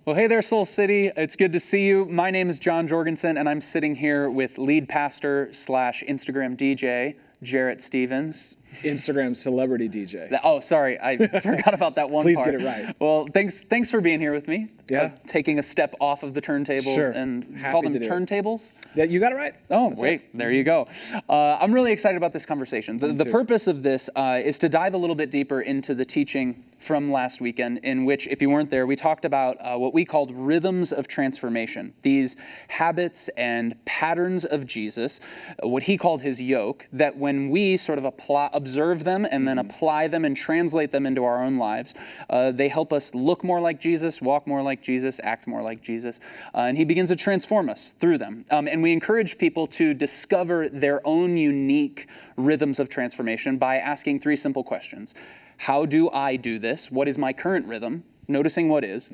Well, hey there, Soul City. It's good to see you. My name is Jon Jorgenson, and I'm sitting here with lead pastor / Instagram DJ, Jarrett Stevens. Instagram celebrity DJ. Oh, sorry. I forgot about that one Please part. get it right. Well, thanks for being here with me. Yeah. Taking a step off of the turntables. Sure. And Happy call them to do it. turntables? Yeah, you got it right. Oh, That's wait, it. there you go. I'm really excited about this conversation. The purpose of this is to dive a little bit deeper into the teaching from last weekend, in which, if you weren't there, we talked about what we called rhythms of transformation. These habits and patterns of Jesus, what he called his yoke, that when we sort of observe them and then apply them and translate them into our own lives, they help us look more like Jesus, walk more like Jesus, act more like Jesus. And he begins to transform us through them. And we encourage people to discover their own unique rhythms of transformation by asking 3 simple questions. How do I do this? What is my current rhythm? Noticing what is.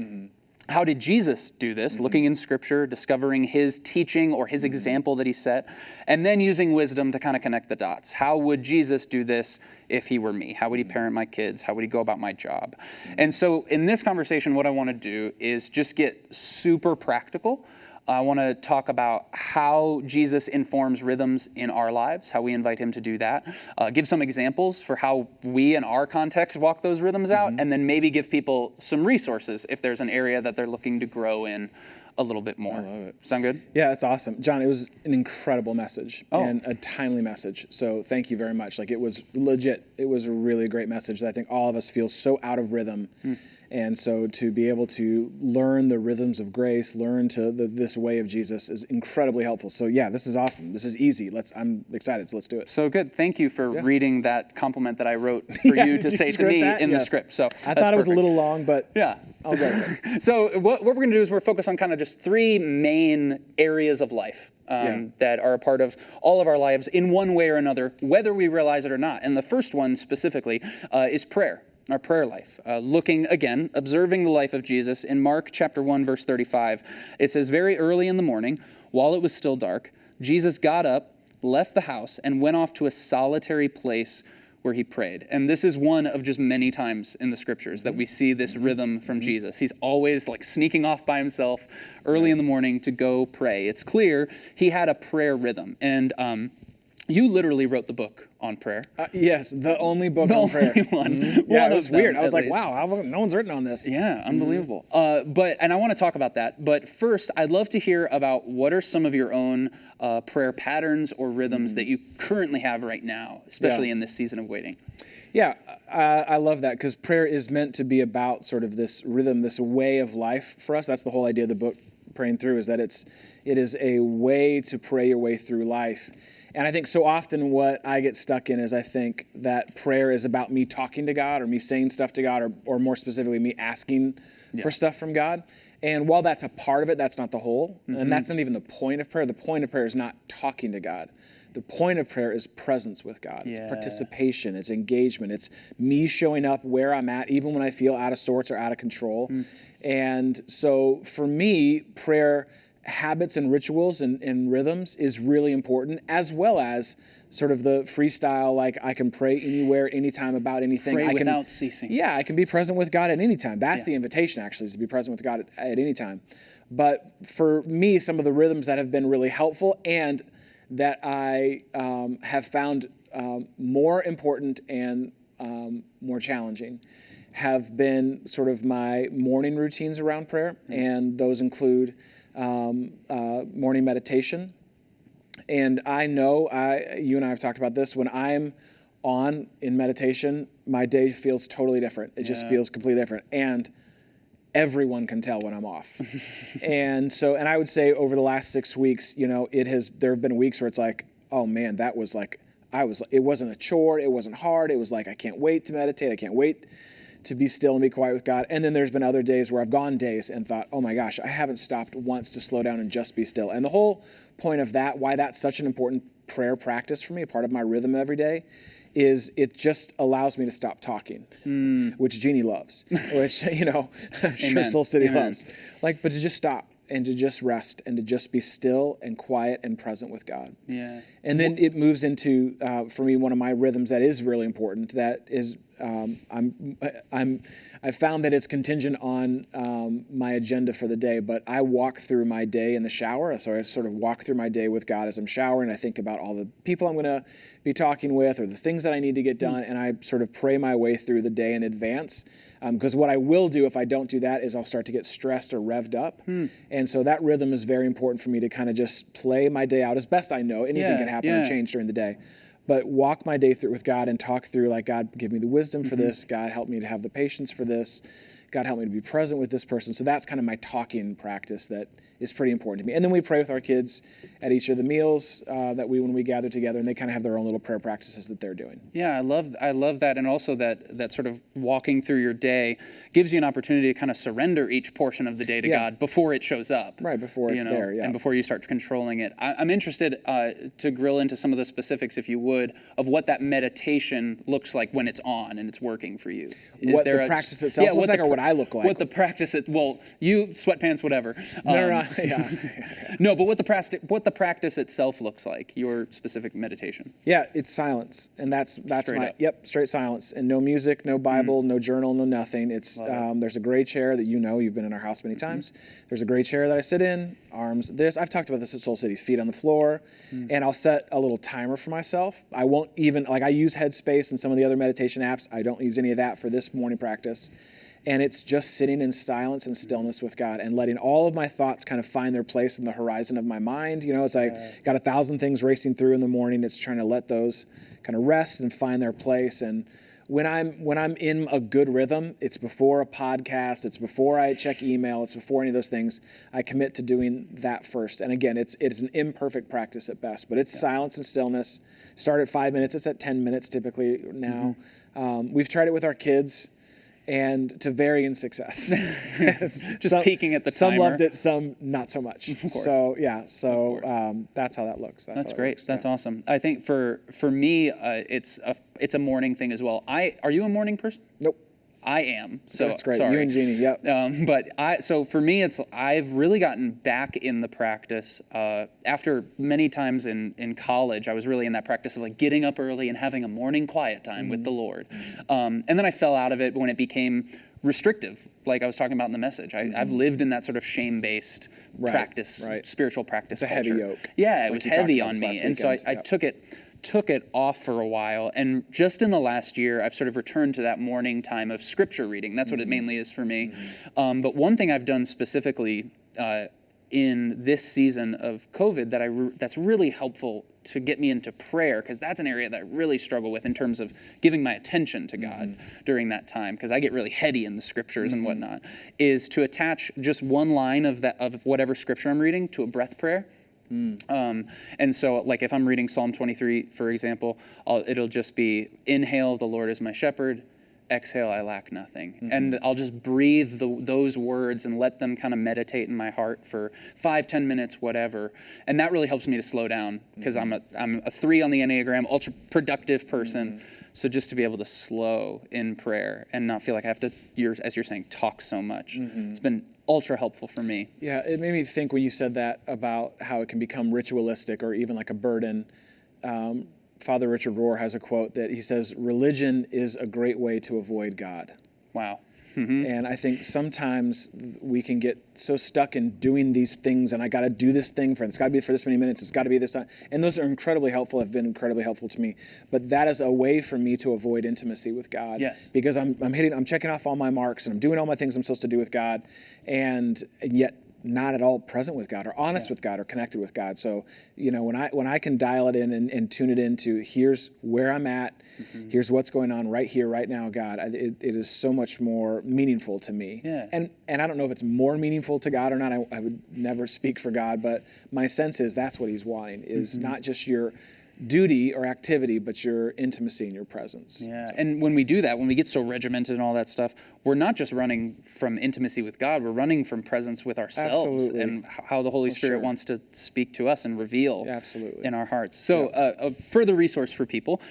How did Jesus do this? Looking in Scripture, discovering his teaching or his example that he set, and then using wisdom to kind of connect the dots. How would Jesus do this if he were me? How would he parent my kids? How would he go about my job? And so in this conversation, what I want to do is just get super practical. I want to talk about how Jesus informs rhythms in our lives, how we invite him to do that, give some examples for how we in our context walk those rhythms out, and then maybe give people some resources if there's an area that they're looking to grow in a little bit more. I love it. Sound good? Yeah, that's awesome. John, it was an incredible message and a timely message. So thank you very much. Like, it was legit. It was a really great message that I think all of us feel so out of rhythm. And so to be able to learn the rhythms of grace, learn to this way of Jesus is incredibly helpful. So yeah, this is awesome. This is easy. I'm excited, so let's do it. So good. Thank you for reading that compliment that I wrote for you to say to me in the script. So I thought it was a little long, but yeah. I'll go with it. So what we're going to do is we're focused on kind of just 3 main areas of life that are a part of all of our lives in one way or another, whether we realize it or not. And the first one specifically is prayer. Our prayer life. Looking again, observing the life of Jesus in Mark chapter 1, verse 35. It says, very early in the morning, while it was still dark, Jesus got up, left the house, and went off to a solitary place where he prayed. And this is one of just many times in the scriptures that we see this rhythm from Jesus. He's always like sneaking off by himself early in the morning to go pray. It's clear he had a prayer rhythm. And you literally wrote the book on prayer. Yes, the only book on prayer. The only one. Yeah, it was weird. I was like, least. wow, no one's written on this. Yeah, unbelievable. And I want to talk about that. But first, I'd love to hear about what are some of your own prayer patterns or rhythms that you currently have right now, especially in this season of waiting. Yeah, I love that, because prayer is meant to be about sort of this rhythm, this way of life for us. That's the whole idea of the book, Praying Through, is that it is a way to pray your way through life. And I think so often what I get stuck in is I think that prayer is about me talking to God or me saying stuff to God or more specifically me asking for stuff from God. And while that's a part of it, that's not the whole. And that's not even the point of prayer. The point of prayer is not talking to God. The point of prayer is presence with God. It's participation. It's engagement. It's me showing up where I'm at, even when I feel out of sorts or out of control. And so for me, prayer habits and rituals and rhythms is really important, as well as sort of the freestyle, like I can pray anywhere, anytime, about anything. Pray without ceasing. Yeah, I can be present with God at any time. That's the invitation, actually, is to be present with God at any time. But for me, some of the rhythms that have been really helpful and that I have found more important and more challenging have been sort of my morning routines around prayer, and those include morning meditation. And I know, you and I have talked about this, when I'm on in meditation, my day feels totally different. It just feels completely different. And everyone can tell when I'm off. And I would say over the last 6 weeks, there have been weeks where it's like, oh man, that was like, it wasn't a chore. It wasn't hard. It was like, I can't wait to meditate. I can't wait to be still and be quiet with God. And then there's been other days where I've gone days and thought, oh my gosh, I haven't stopped once to slow down and just be still. And the whole point of that, why that's such an important prayer practice for me, a part of my rhythm every day, is it just allows me to stop talking, which Jeannie loves, which, I'm sure Soul City loves. But to just stop and to just rest and to just be still and quiet and present with God. Yeah. And then it moves into, for me, one of my rhythms that is really important. That is, I found that it's contingent on my agenda for the day, but I walk through my day in the shower. So I sort of walk through my day with God as I'm showering. I think about all the people I'm going to be talking with or the things that I need to get done, and I sort of pray my way through the day in advance. Because what I will do if I don't do that is I'll start to get stressed or revved up. And so that rhythm is very important for me to kind of just play my day out as best I know. Anything can happen and change during the day. But walk my day through with God and talk through, like, God, give me the wisdom for this. God, help me to have the patience for this. God, help me to be present with this person. So that's kind of my talking practice that is pretty important to me. And then we pray with our kids at each of the meals when we gather together, and they kind of have their own little prayer practices that they're doing. Yeah, I love that, and also that sort of walking through your day gives you an opportunity to kind of surrender each portion of the day to God before it shows up. Right, before it's there, and before you start controlling it. I'm interested to grill into some of the specifics, if you would, of what that meditation looks like when it's on and it's working for you. What the practice itself looks like, or what I look like? What the practice, you, sweatpants, whatever. No, but what the practice itself looks like, your specific meditation. Yeah, it's silence, and that's straight silence, and no music, no Bible, no journal, no nothing. It's there's a gray chair that you've been in our house many times. There's a gray chair that I sit in, arms this. I've talked about this at Soul City, feet on the floor, and I'll set a little timer for myself. I won't even, I use Headspace and some of the other meditation apps. I don't use any of that for this morning practice. And it's just sitting in silence and stillness with God and letting all of my thoughts kind of find their place in the horizon of my mind. It's like got 1,000 things racing through in the morning. It's trying to let those kind of rest and find their place. And when I'm in a good rhythm, it's before a podcast, it's before I check email, it's before any of those things. I commit to doing that first. And again, it's an imperfect practice at best, but it's silence and stillness. Start at 5 minutes. It's at 10 minutes typically now. We've tried it with our kids, and to varying success. Just peeking at the timer. Some loved it, some not so much. So that's how that looks. That's great. That's awesome. I think for me, it's a morning thing as well. Are you a morning person? Nope. I am. So that's great. Sorry. You and Jeannie, yep. So for me, I've really gotten back in the practice after many times in college. I was really in that practice of like getting up early and having a morning quiet time with the Lord, and then I fell out of it when it became restrictive, like I was talking about in the message. I've lived in that sort of shame-based practice, spiritual practice. It's a heavy yoke. Yeah, it was heavy on me, and so I took it off for a while, and just in the last year I've sort of returned to that morning time of scripture reading. That's what it mainly is for me. But one thing I've done specifically in this season of COVID that's really helpful to get me into prayer, because that's an area that I really struggle with in terms of giving my attention to God during that time, because I get really heady in the scriptures and whatnot, is to attach just one line of whatever scripture I'm reading to a breath prayer. And so, like, if I'm reading Psalm 23, for example, it'll just be, inhale, the Lord is my shepherd, exhale, I lack nothing. And I'll just breathe those words and let them kind of meditate in my heart for 5-10 minutes, whatever. And that really helps me to slow down, because I'm a 3 on the Enneagram, ultra productive person. So just to be able to slow in prayer and not feel like I have to, as you're saying, talk so much. It's been ultra helpful for me. Yeah, it made me think when you said that about how it can become ritualistic or even like a burden. Father Richard Rohr has a quote that he says, religion is a great way to avoid God. Wow. And I think sometimes we can get so stuck in doing these things, and I got to do this thing it's got to be for this many minutes, it's got to be this time. And those are incredibly helpful, have been incredibly helpful to me. But that is a way for me to avoid intimacy with God. Yes. Because I'm checking off all my marks, and I'm doing all my things I'm supposed to do with God, and yet not at all present with God or honest with God or connected with God. So, when I can dial it in and tune it into, here's where I'm at, here's what's going on right here, right now, God, it is so much more meaningful to me. Yeah. And I don't know if it's more meaningful to God or not. I would never speak for God, but my sense is that's what he's wanting, is not just your duty or activity, but your intimacy and your presence. Yeah, and when we do that, when we get so regimented and all that stuff, we're not just running from intimacy with God, we're running from presence with ourselves. Absolutely. And how the Holy Spirit wants to speak to us and reveal Absolutely. in our hearts. So a further resource for people,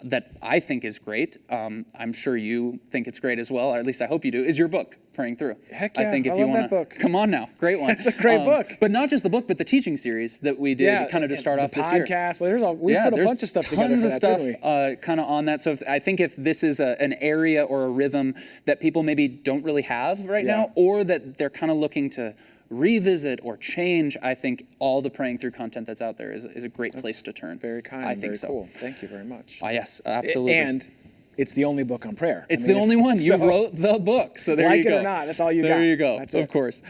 that I think is great, I'm sure you think it's great as well, or at least I hope you do, is your book, Praying Through. Heck yeah, I think if I you love wanna, that book. Come on now, great one. It's a great book. But not just the book, but the teaching series that we did kind of to start off this year. The podcast, we put a bunch of stuff together for that, didn't we? Kind of on that. So I think if this is an area or a rhythm that people maybe don't really have right now, or that they're kind of looking to revisit or change, I think all the Praying Through content that's out there is a great place to turn. Very kind. I think very so. Cool. Thank you very much. Yes, absolutely. And it's the only book on prayer. It's the only one. You wrote the book, so there you go. Like it or not, that's all you got. There you go. That's of course.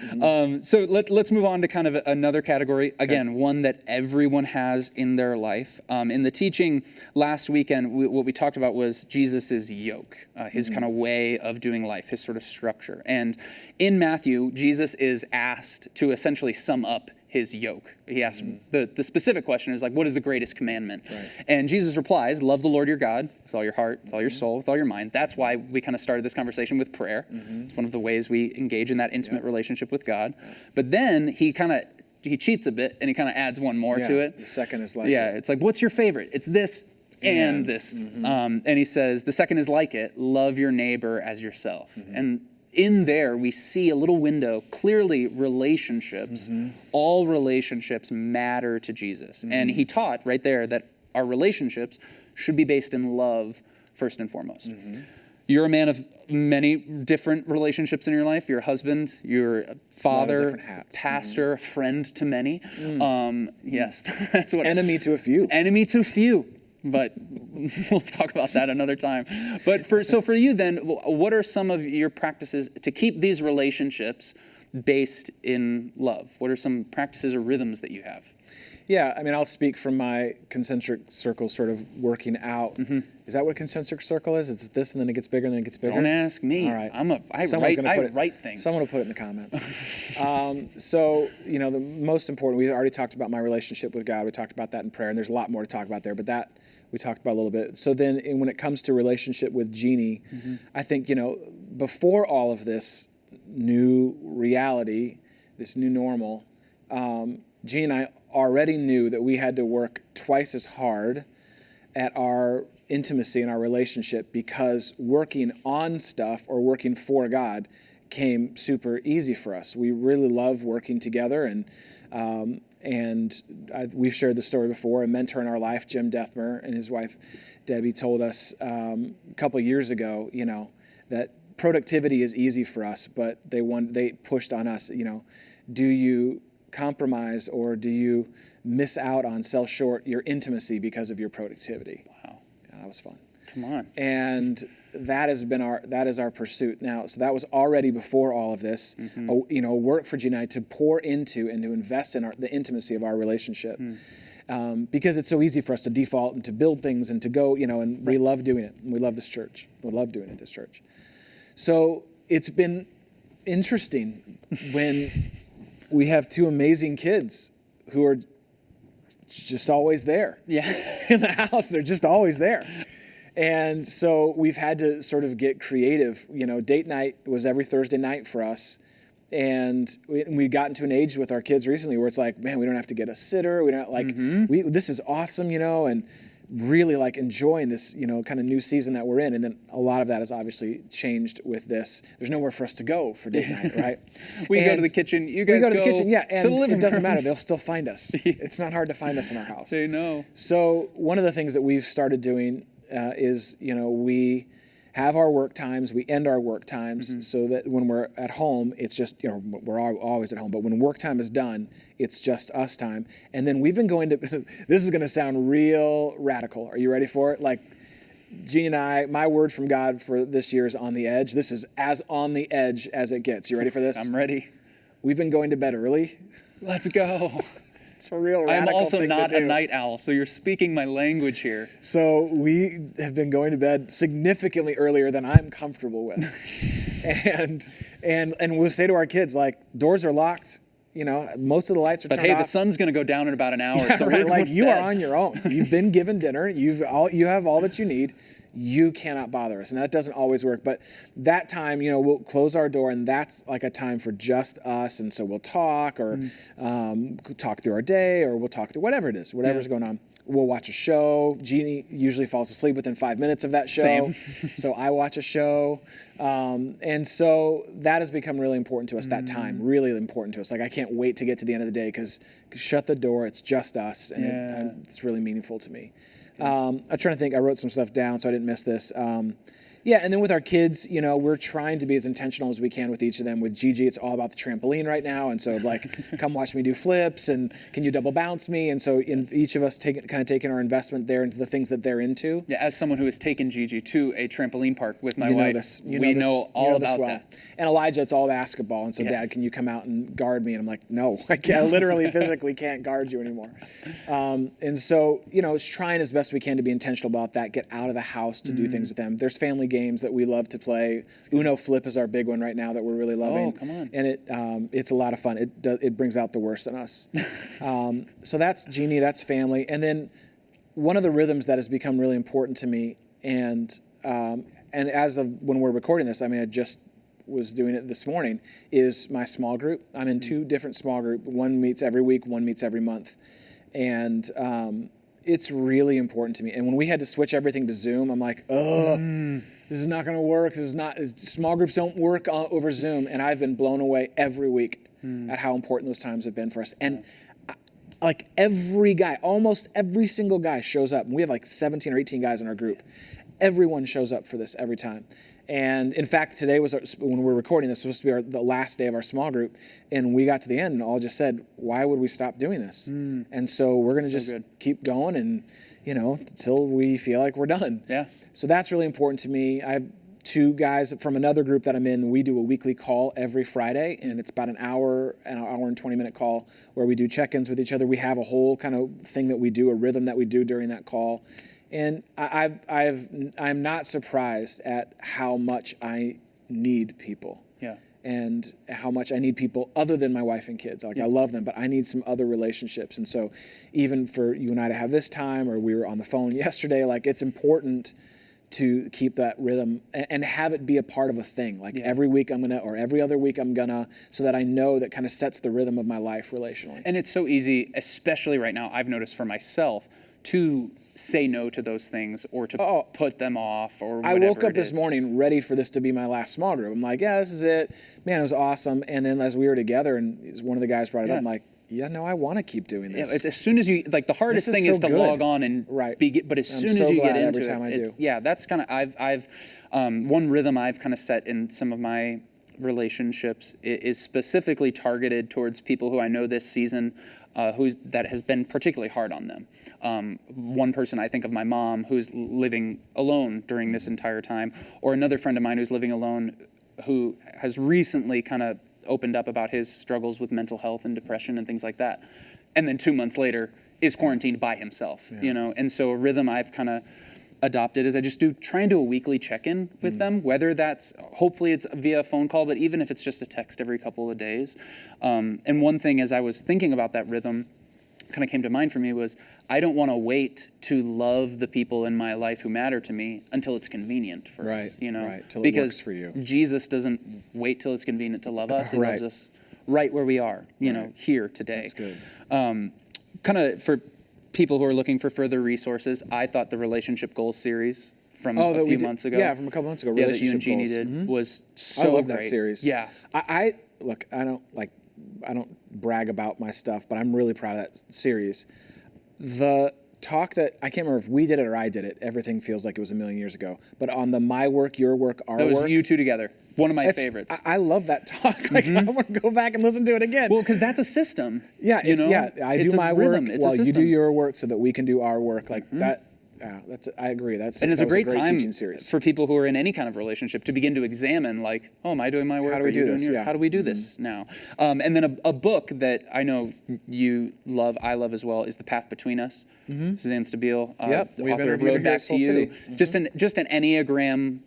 So let's move on to kind of another category. Again, one that everyone has in their life. In the teaching last weekend, what we talked about was Jesus's yoke, his kind of way of doing life, his sort of structure. And in Matthew, Jesus is asked to essentially sum up his yoke. He asks, the specific question is like, what is the greatest commandment? Right. And Jesus replies, love the Lord your God with all your heart, with all your soul, with all your mind. That's why we kind of started this conversation with prayer. It's one of the ways we engage in that intimate relationship with God. But then he cheats a bit and he kind of adds one more to it. The second is like it. It's like, what's your favorite? It's this and this. And he says, the second is like it, love your neighbor as yourself. And in there, we see a little window, clearly relationships, all relationships matter to Jesus. And he taught right there that our relationships should be based in love first and foremost. You're a man of many different relationships in your life. You're a husband, you're a father, pastor, friend to many. Yes, that's what. Enemy to a few. Enemy to a few. But we'll talk about that another time. But for you then, what are some of your practices to keep these relationships based in love? What are some practices or rhythms that you have? Yeah, I mean, I'll speak from my concentric circle sort of working out. Is that what a concentric circle is? It's this and then it gets bigger and then it gets bigger? Don't ask me. All right. I write things. Someone will put it in the comments. So, the most important, we already talked about my relationship with God. We talked about that in prayer, and there's a lot more to talk about there, but that we talked about a little bit. So then when it comes to relationship with Jeannie, I think, before all of this new reality, this new normal, Jeannie and I already knew that we had to work twice as hard at our intimacy and our relationship because working on stuff or working for God came super easy for us. We really love working together, and we've shared the story before. A mentor in our life, Jim Dethmer, and his wife Debbie told us a couple of years ago, that productivity is easy for us, but they pushed on us, do you compromise or do you miss out on, sell short your intimacy because of your productivity? Wow. Yeah, that was fun. Come on. And that is our pursuit now. So that was already before all of this, work for Gina and I to pour into and to invest in the intimacy of our relationship. Because it's so easy for us to default and to build things and to go, and we love doing it. And we love this church. We love doing it, this church. So it's been interesting when we have two amazing kids who are just always there. Yeah. In the house, they're just always there. And so we've had to sort of get creative. Date night was every Thursday night for us. And we got into an age with our kids recently where it's like, man, we don't have to get a sitter. We don't this is awesome, and really enjoying this, kind of new season that we're in. And then a lot of that has obviously changed with this. There's nowhere for us to go for date night, right? We go to the kitchen. You guys go to the kitchen, yeah. And to the living it doesn't room. matter. They'll still find us. It's not hard to find us in our house. They know. So one of the things that we've started doing is, we have our work times, we end our work times so that when we're at home, it's just, we're always at home, but when work time is done, it's just us time. And then we've been going to, this is going to sound real radical. Are you ready for it? Jeannie and I, my word from God for this year is on the edge. This is as on the edge as it gets. You ready for this? I'm ready. We've been going to bed early. Let's go. It's a real radical I'm also thing not to a do. night owl, so you're speaking my language here. So we have been going to bed significantly earlier than I'm comfortable with. and we'll say to our kids, doors are locked, most of the lights are turned off. But hey, the sun's going to go down in about an hour. Yeah, so right, you are on your own. You've been given dinner. You have all that you need. You cannot bother us. And that doesn't always work. But that time, we'll close our door, and that's a time for just us. And so we'll talk or talk through our day, or we'll talk through whatever it is, whatever's going on. we'll watch a show. Jeannie usually falls asleep within 5 minutes of that show. Same. So I watch a show. And so that has become really important to us, that time, really important to us. Like, I can't wait to get to the end of the day because shut the door, it's just us. And it's really meaningful to me. I'm trying to think, I wrote some stuff down so I didn't miss this. Yeah, and then with our kids, you know, we're trying to be as intentional as we can with each of them. With Gigi, it's all about the trampoline right now, and so like, come watch me do flips, and can you double bounce me? And so in each of us kind of taking our investment there into the things that they're into. Yeah, as someone who has taken Gigi to a trampoline park with my wife, we know all about that. And Elijah, it's all basketball, and so Dad, can you come out and guard me? And I'm like, no, I can't, literally physically can't guard you anymore. And so, you know, it's trying as best we can to be intentional about that, get out of the house to do things with them. There's family games that we love to play. Uno Flip is our big one right now that we're really loving. Oh, come on. And it's a lot of fun. It brings out the worst in us. So that's Jeannie, that's family. And then one of the rhythms that has become really important to me, and as of when we're recording this, I mean, I just was doing it this morning, is my small group. I'm in 2 different small groups. One meets every week, one meets every month. And it's really important to me. And when we had to switch everything to Zoom, I'm like, this is not going to work. Small groups don't work over Zoom. And I've been blown away every week at how important those times have been for us. And like every guy, almost every single guy shows up. And we have like 17 or 18 guys in our group. Everyone shows up for this every time. And in fact, today was when we're recording this, was supposed to be the last day of our small group. And we got to the end and all just said, why would we stop doing this? And so we're going to keep going and, you know, until we feel like we're done. Yeah. So that's really important to me. I have 2 guys from another group that I'm in. We do a weekly call every Friday, and it's about an hour and 20-minute call where we do check-ins with each other. We have a whole kind of thing that we do, a rhythm that we do during that call. And I'm not surprised at how much I need people. Yeah. And how much I need people other than my wife and kids. Like, I love them, but I need some other relationships. And so even for you and I to have this time, or we were on the phone yesterday, like, it's important to keep that rhythm and have it be a part of a thing. Like every week I'm gonna, or every other week I'm gonna, so that I know that kind of sets the rhythm of my life relationally. And it's so easy, especially right now, I've noticed for myself, to say no to those things or to put them off or whatever. I woke up this morning ready for this to be my last small group. I'm like, yeah, this is it. Man, it was awesome. And then as we were together and one of the guys brought it up, I'm like, yeah, no, I want to keep doing this. Yeah, as soon as you, like, the hardest thing is to log on and but as soon as you get into it, every time I do. Yeah, that's kind of, I've one rhythm I've kind of set in some of my relationships is specifically targeted towards people who I know this season that has been particularly hard on them. One person, I think of my mom, who's living alone during this entire time, or another friend of mine who's living alone who has recently kind of opened up about his struggles with mental health and depression and things like that. And then 2 months later is quarantined by himself, you know? And so a rhythm I've kind of adopted is I just try and do a weekly check-in with them, whether that's, hopefully it's via phone call, but even if it's just a text every couple of days. And one thing as I was thinking about that rhythm kind of came to mind for me was I don't want to wait to love the people in my life who matter to me until it's convenient for us, you know? Till because it works for you. Jesus doesn't wait till it's convenient to love us. He loves us right where we are, you know, here today. That's good. Kind of for people who are looking for further resources, I thought the Relationship Goals series from a few months ago. Yeah, from a couple months ago. That you and Jeannie did was so great. I love that series. Yeah. I don't brag about my stuff, but I'm really proud of that series. The talk that, I can't remember if we did it or I did it, everything feels like it was a million years ago, but on the my work, your work, our work. That was you two together. One of my favorites. I love that talk. Like, I want to go back and listen to it again. Well, because that's a system. Yeah, I do my work while you do your work so that we can do our work. Like that. Yeah, I agree. It's a great time teaching series for people who are in any kind of relationship to begin to examine, like, oh, am I doing my work? How do we do this? How do we do this now? And then a book that I know you love, I love as well, is The Path Between Us. Suzanne Stabile, the author of Road Back to You. Just an Enneagram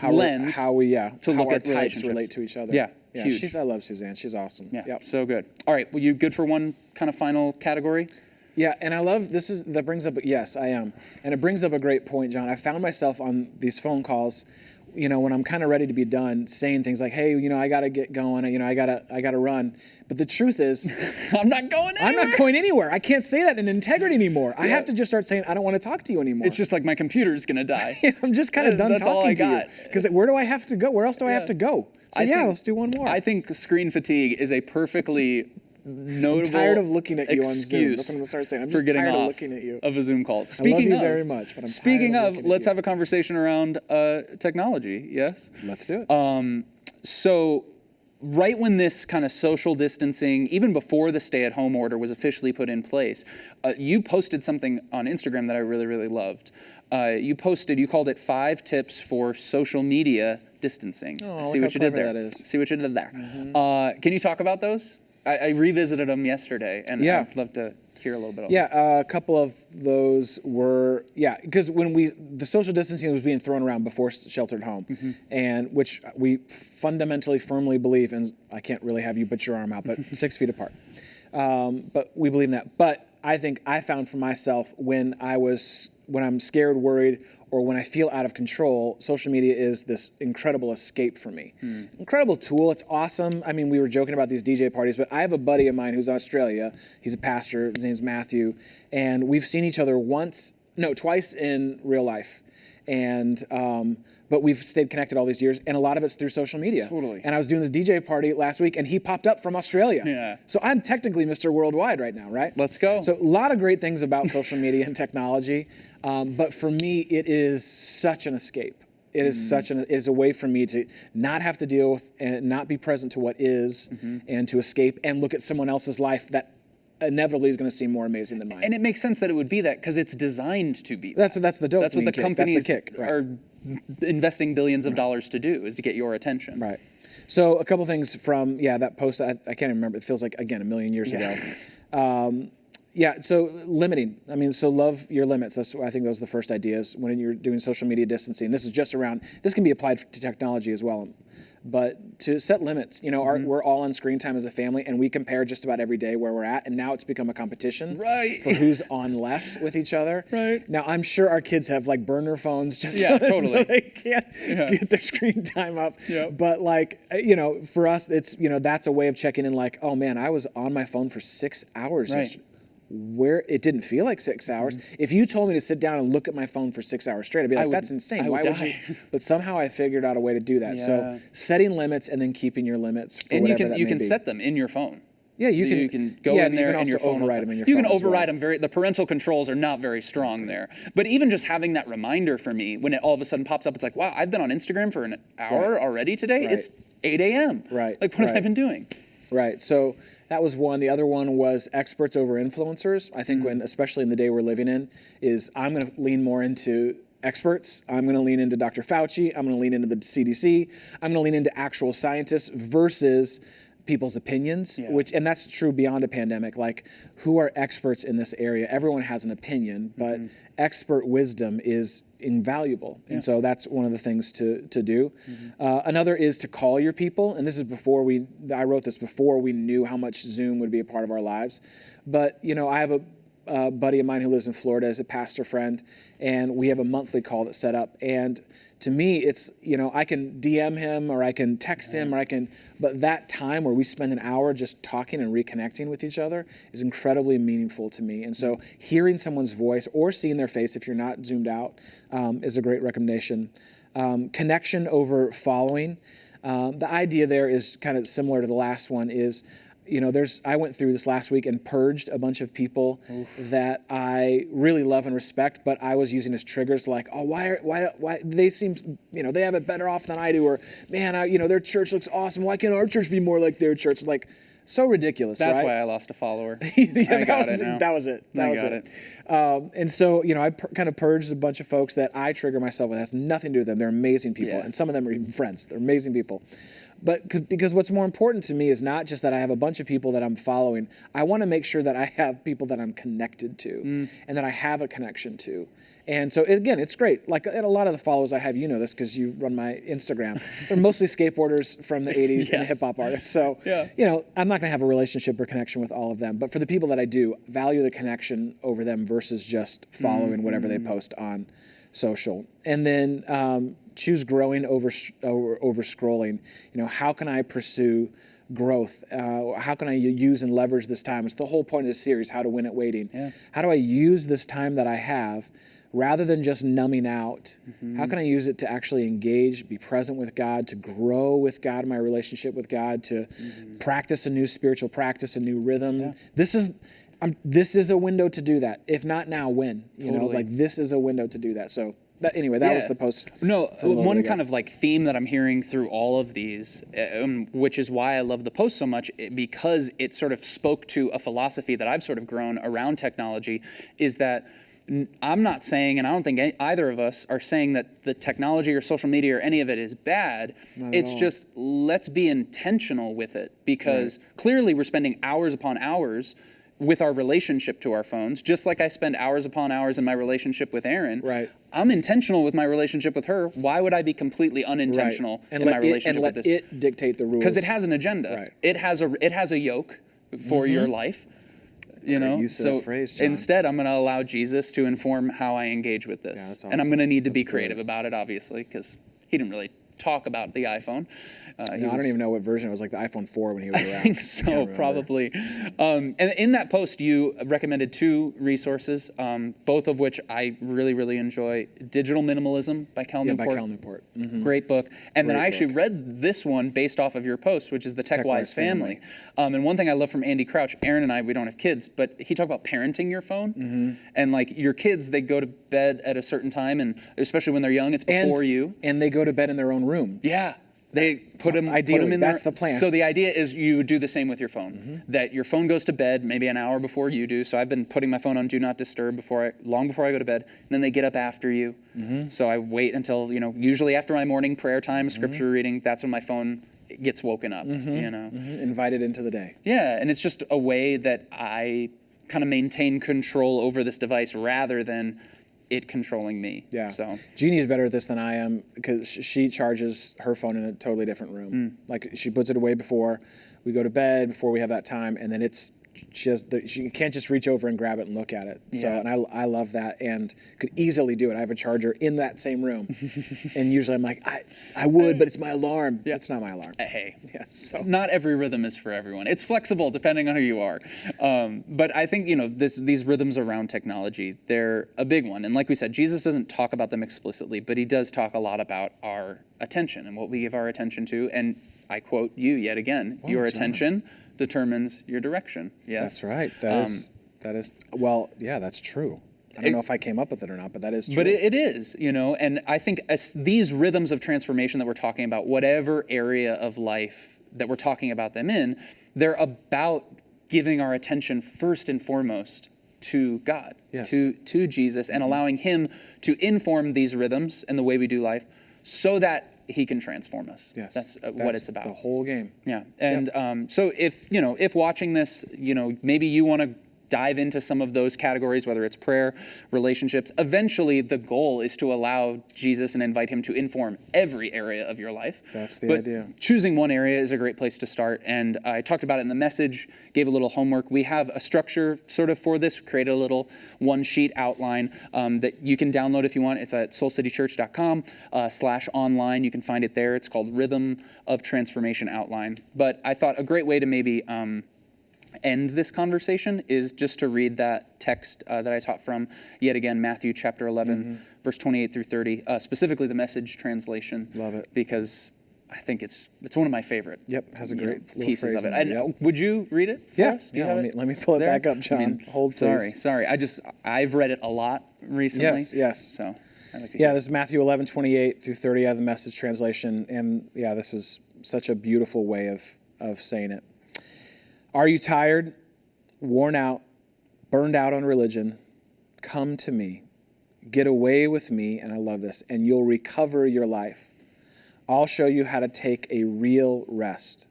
lens how we to look at types relate to each other. Yeah, huge. I love Suzanne. She's awesome. Yeah, so good. All right, well, you good for one kind of final category? Yeah, and I love yes, I am. And it brings up a great point, John. I found myself on these phone calls when I'm kind of ready to be done, saying things like, hey, I got to get going, I got to run. But the truth is, I'm not going anywhere. I'm not going anywhere. I can't say that in integrity anymore. I have to just start saying, I don't want to talk to you anymore. It's just like my computer's going to die. I'm just kind of done talking to you. Because where do I have to go? Where else do I have to go? So let's do one more. I think screen fatigue is a perfectly notable I'm tired of looking at you on Zoom. That's what I'm going to start saying. I'm just tired of looking at you. Of a Zoom call. I love you very much, but I'm speaking tired of, let's have a conversation around technology. Yes? Let's do it. So right when this kind of social distancing, even before the stay-at-home order was officially put in place, you posted something on Instagram that I really, really loved. You called it 5 tips for social media distancing. Oh, See what you did there. That is. See what you did there. Can you talk about those? I revisited them yesterday, and I'd love to hear a little bit of them. A couple of those were, because when the social distancing was being thrown around before sheltered home, and which we fundamentally, firmly believe, and I can't really have you put your arm out, but 6 feet apart. But we believe in that. But I think I found for myself when I'm scared, worried, or when I feel out of control, social media is this incredible escape for me. Incredible tool. It's awesome. I mean, we were joking about these DJ parties, but I have a buddy of mine who's in Australia. He's a pastor. His name's Matthew. And we've seen each other twice in real life. And but we've stayed connected all these years, and a lot of it's through social media. Totally. And I was doing this DJ party last week, and he popped up from Australia. Yeah. So I'm technically Mr. Worldwide right now, right? Let's go. So a lot of great things about social media and technology, but for me, it is such an escape. It is it is a way for me to not have to deal with and not be present to what is, and to escape and look at someone else's life that inevitably is going to seem more amazing than mine. And it makes sense that it would be that because it's designed to be that. That's the dopamine That's what the kick. companies That's the kick, right. are investing billions of dollars to do, is to get your attention. Right. So a couple things from that post. I can't even remember. It feels like, again, a million years ago. So limiting. I mean, so love your limits. I think those are the first ideas when you're doing social media distancing. This is just around, this can be applied to technology as well. But to set limits, we're all on screen time as a family, and we compare just about every day where we're at, and now it's become a competition for who's on less with each other. Right. Now, I'm sure our kids have burner phones just so they can't get their screen time up. Yep. But for us, it's, that's a way of checking in oh man, I was on my phone for 6 hours yesterday. Where it didn't feel like 6 hours. If you told me to sit down and look at my phone for 6 hours straight, I'd be like, that's insane. Why would you? But somehow I figured out a way to do that. So setting limits and then keeping your limits for whatever that may be. And you can set them in your phone. Yeah, you can go in there and your phone override them in your phone. You can override them. The parental controls are not very strong there. But even just having that reminder for me, when it all of a sudden pops up, it's like, wow, I've been on Instagram for an hour already today. It's 8 a.m. Right. What have I been doing? Right. So that was one. The other one was experts over influencers. I think especially in the day we're living in, is I'm going to lean more into experts. I'm going to lean into Dr. Fauci. I'm going to lean into the CDC. I'm going to lean into actual scientists versus people's opinions, and that's true beyond a pandemic. Who are experts in this area? Everyone has an opinion, but expert wisdom is invaluable. And so that's one of the things to do. Another is to call your people. And this is I wrote this before we knew how much Zoom would be a part of our lives. But, I have a buddy of mine who lives in Florida, is a pastor friend, and we have a monthly call that's set up. And to me, it's, I can DM him or I can text him but that time where we spend an hour just talking and reconnecting with each other is incredibly meaningful to me. And so hearing someone's voice or seeing their face if you're not zoomed out is a great recommendation. Connection over following. The idea there is kind of similar to the last one is, I went through this last week and purged a bunch of people that I really love and respect, but I was using as triggers why they seem, they have it better off than I do, or man, their church looks awesome. Why can't our church be more like their church? So ridiculous. That's right? why I lost a follower. I got it now. That was it. And so, I kind of purged a bunch of folks that I trigger myself with. It has nothing to do with them. They're amazing people, and some of them are even friends. They're amazing people. But because what's more important to me is not just that I have a bunch of people that I'm following. I want to make sure that I have people that I'm connected to and that I have a connection to. And so, again, it's great. And a lot of the followers I have, this because you run my Instagram. They're mostly skateboarders from the 80s and hip-hop artists. So, I'm not going to have a relationship or connection with all of them. But for the people that I do, value the connection over them versus just following whatever they post on social. And then choose growing over scrolling. How can I pursue growth? How can I use and leverage this time? It's the whole point of this series, How to Win at Waiting. Yeah. How do I use this time that I have rather than just numbing out? How can I use it to actually engage, be present with God, to grow with God, my relationship with God, to practice a new spiritual practice, a new rhythm? Yeah. This is a window to do that. If not now, when? Totally. This is a window to do that. So that was the post. No, one kind of theme that I'm hearing through all of these, which is why I love the post so much, because it sort of spoke to a philosophy that I've sort of grown around technology, is that I'm not saying, and I don't think either of us are saying that the technology or social media or any of it is bad. It's just, let's be intentional with it, because clearly we're spending hours upon hours with our relationship to our phones, just like I spend hours upon hours in my relationship with Erin. Right. I'm intentional with my relationship with her. Why would I be completely unintentional in my relationship with this? And let it dictate the rules. Because it has an agenda. Right. It has a yoke for your life. Use of that phrase, Jon. Instead, I'm going to allow Jesus to inform how I engage with this. Yeah, that's awesome. And I'm going to need to be creative about it, obviously, because he didn't really talk about the iPhone. I don't even know what version. It was like the iPhone 4 when he was around. I think so, probably. And in that post, you recommended 2 resources, both of which I really, really enjoy. Digital Minimalism by Cal Newport. By Cal Newport. Great book. And then I actually book. read this one based off of your post, which is The Tech-Wise Family. And one thing I love from Andy Crouch, Aaron and I, we don't have kids, but he talked about parenting your phone. And your kids, they go to bed at a certain time, and especially when they're young, it's before you. And they go to bed in their own room. Yeah. They put them in that's the plan. So the idea is you do the same with your phone. That your phone goes to bed maybe an hour before you do. So I've been putting my phone on Do Not Disturb long before I go to bed. And then they get up after you. So I wait until, usually after my morning prayer time, scripture reading, that's when my phone gets woken up, Invited into the day. Yeah, and it's just a way that I kind of maintain control over this device rather than it controlling me. Yeah. So Jeannie is better at this than I am, because she charges her phone in a totally different room. She puts it away before we go to bed, before we have that time, and then she can't just reach over and grab it and look at it. So, and I love that, and could easily do it. I have a charger in that same room, and usually I'm like, I would, but it's my alarm. Yeah. It's not my alarm. Hey, so not every rhythm is for everyone. It's flexible depending on who you are. But I think these rhythms around technology, they're a big one. And like we said, Jesus doesn't talk about them explicitly, but he does talk a lot about our attention and what we give our attention to. And I quote you yet again: your attention determines your direction. Yes, that's right. That is well, yeah, that's true. I don't know if I came up with it or not, but that is true. But it is, and I think as these rhythms of transformation that we're talking about, whatever area of life that we're talking about them in, they're about giving our attention first and foremost to God, to Jesus, and allowing him to inform these rhythms and the way we do life so that he can transform us. Yes. That's what it's about. The whole game. Yeah. And so if watching this, maybe you want to dive into some of those categories, whether it's prayer, relationships. Eventually, the goal is to allow Jesus and invite him to inform every area of your life. That's the idea. Choosing one area is a great place to start. And I talked about it in the message, gave a little homework. We have a structure sort of for this, created a little one-sheet outline that you can download if you want. It's at soulcitychurch.com/online. You can find it there. It's called Rhythm of Transformation Outline. But I thought a great way to maybe end this conversation is just to read that text that I taught from, yet again, Matthew chapter 11, verse 28 through 30, specifically the Message translation. Love it. Because I think it's one of my favorite has a great pieces of it. And yep. Would you read it for us? Let me pull it back up, Jon. Hold, please. Sorry. I've read it a lot recently. Yes. So I'd like to this is Matthew 11, 28 through 30 out of the Message translation. And this is such a beautiful way of saying it. Are you tired, worn out, burned out on religion? Come to me. Get away with me, and I love this, and you'll recover your life. I'll show you how to take a real rest.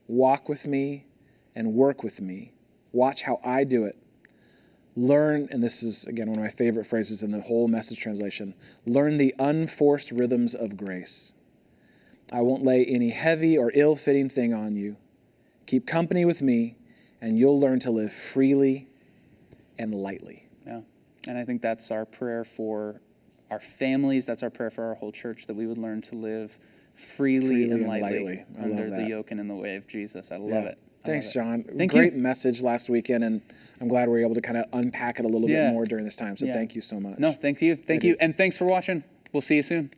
Walk with me and work with me. Watch how I do it. Learn, and this is, again, one of my favorite phrases in the whole Message translation, learn the unforced rhythms of grace. I won't lay any heavy or ill-fitting thing on you. Keep company with me, and you'll learn to live freely and lightly. Yeah, and I think that's our prayer for our families. That's our prayer for our whole church, that we would learn to live freely and lightly under the yoke and in the way of Jesus. I love it. Thanks, John. Thank Great you. message last weekend, and I'm glad we were able to kind of unpack it a little bit more during this time. So thank you so much. No, thank you. Thank you. And thanks for watching. We'll see you soon.